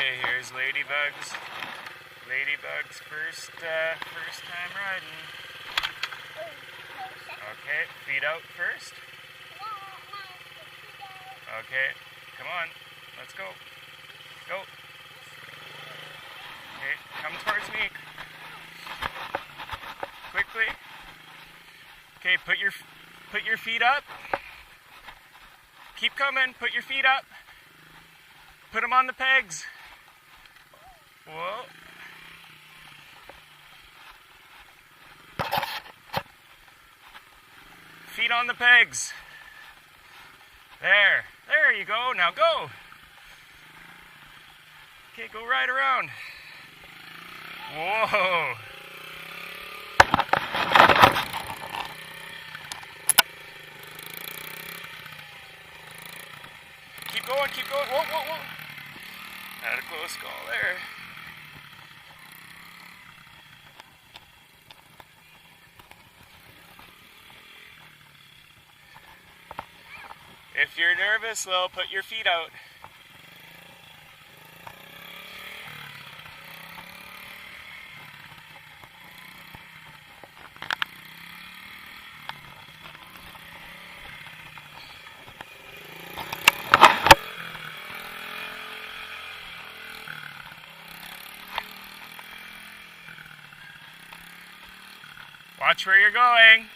Okay, here's Ladybug's first time riding. Okay, feet out first. Okay, come on, let's go. Go. Okay, come towards me. Quickly. Okay, put your feet up. Keep coming, put your feet up. Put them on the pegs. Whoa. Feet on the pegs. There you go, now go. Okay, go right around. Whoa. Keep going, keep going. Whoa, whoa, whoa. Had a close call there. If you're nervous, Lil, put your feet out. Watch where you're going.